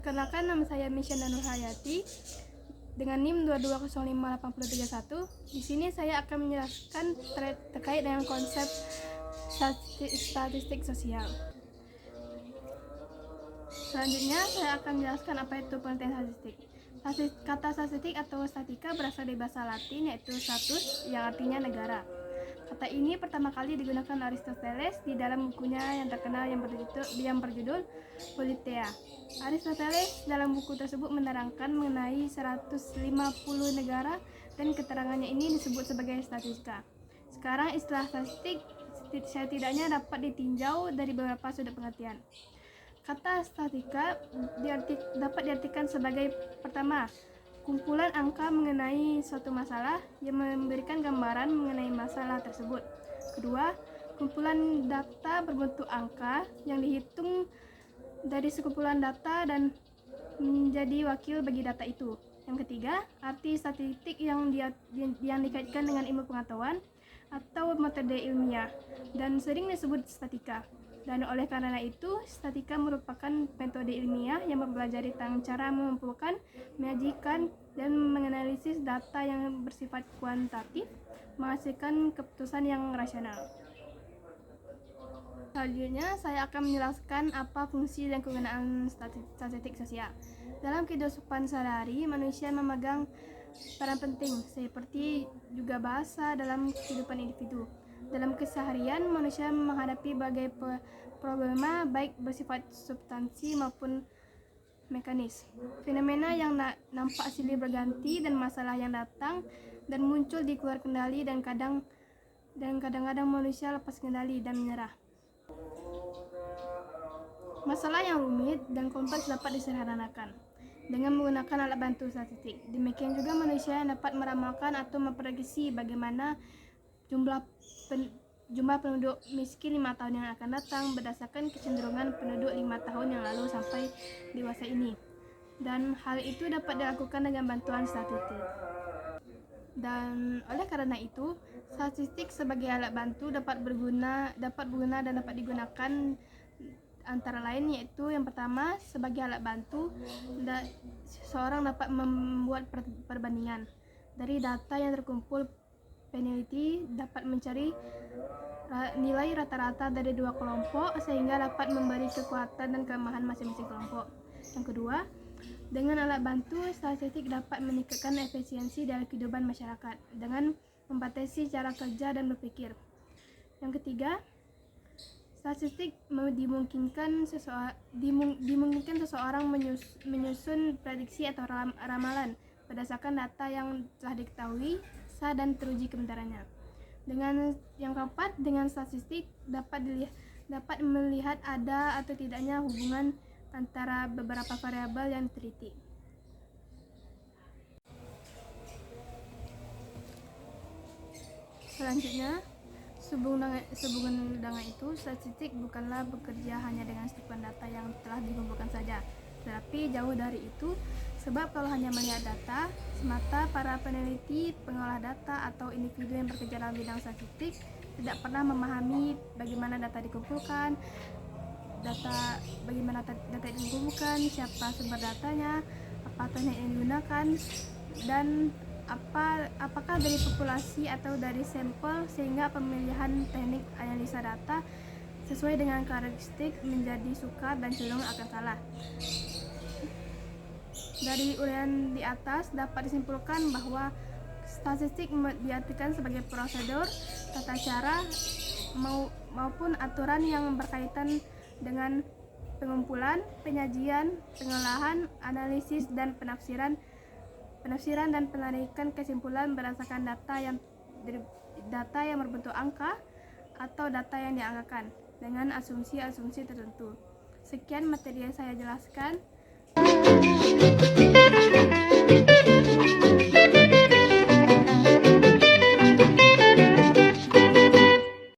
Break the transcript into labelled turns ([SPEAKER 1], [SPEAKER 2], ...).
[SPEAKER 1] Perkenalkan, nama saya Misyana Nurhayati dengan NIM 2205831. Di sini saya akan menjelaskan terkait dengan konsep statistik sosial. Selanjutnya saya akan menjelaskan apa itu pengertian statistik. Kata statistik atau statika berasal dari bahasa Latin yaitu status yang artinya negara. Kata ini pertama kali digunakan Aristoteles di dalam bukunya yang terkenal yang berjudul Politeia. Aristoteles dalam buku tersebut menerangkan mengenai 150 negara dan keterangannya ini disebut sebagai statistika. Sekarang istilah statistik setidaknya dapat ditinjau dari beberapa sudut pengertian. Kata statistika dapat diartikan sebagai pertama, kumpulan angka mengenai suatu masalah yang memberikan gambaran mengenai masalah tersebut. Kedua, kumpulan data berbentuk angka yang dihitung dari sekumpulan data dan menjadi wakil bagi data itu. Yang ketiga, arti statistik yang dikaitkan dengan ilmu pengetahuan atau metode ilmiah dan sering disebut statika. Dan oleh karena itu, statika merupakan metode ilmiah yang mempelajari tentang cara mengumpulkan, menyajikan, dan menganalisis data yang bersifat kuantitatif, menghasilkan keputusan yang rasional. Selanjutnya, saya akan menjelaskan apa fungsi dan kegunaan statistik sosial. Dalam kehidupan sehari-hari, manusia memegang peran penting, seperti juga bahasa dalam kehidupan individu. Dalam keseharian, manusia menghadapi berbagai problema baik bersifat substansi maupun mekanis. Fenomena yang nampak silih berganti dan masalah yang datang dan muncul di luar kendali dan kadang-kadang manusia lepas kendali dan menyerah. Masalah yang rumit dan kompleks dapat disederhanakan dengan menggunakan alat bantu statistik. Demikian juga manusia yang dapat meramalkan atau memprediksi bagaimana jumlah penduduk miskin 5 tahun yang akan datang berdasarkan kecenderungan penduduk 5 tahun yang lalu sampai dewasa ini. Dan hal itu dapat dilakukan dengan bantuan statistik. Dan oleh karena itu, statistik sebagai alat bantu dapat berguna dan dapat digunakan antara lain yaitu yang pertama, sebagai alat bantu seseorang dapat membuat perbandingan dari data yang terkumpul. Peneliti dapat mencari nilai rata-rata dari dua kelompok sehingga dapat memberi kekuatan dan kelemahan masing-masing kelompok. Yang kedua, dengan alat bantu statistik dapat meningkatkan efisiensi dalam kehidupan masyarakat dengan membatasi cara kerja dan berpikir. Yang ketiga, statistik dimungkinkan seseorang menyusun prediksi atau ramalan berdasarkan data yang telah diketahui dan teruji kebenarannya. Dengan yang keempat, dengan statistik dapat melihat ada atau tidaknya hubungan antara beberapa variabel yang diteliti. Selanjutnya, sehubungan dengan itu, statistik bukanlah bekerja hanya dengan setiap data yang telah dikumpulkan saja, tetapi jauh dari itu. Sebab kalau hanya melihat data semata, para peneliti, pengolah data, atau individu yang bekerja dalam bidang statistik tidak pernah memahami bagaimana data dikumpulkan, siapa sumber datanya, apa teknik yang digunakan, dan apakah dari populasi atau dari sampel, sehingga pemilihan teknik analisa data sesuai dengan karakteristik menjadi sukar dan cenderung akan salah. Dari uraian di atas dapat disimpulkan bahwa statistik diartikan sebagai prosedur, tata cara, maupun aturan yang berkaitan dengan pengumpulan, penyajian, pengolahan, analisis, dan penafsiran dan penarikan kesimpulan berdasarkan data yang berbentuk angka atau data yang dianggarkan dengan asumsi-asumsi tertentu. Sekian materi yang saya jelaskan.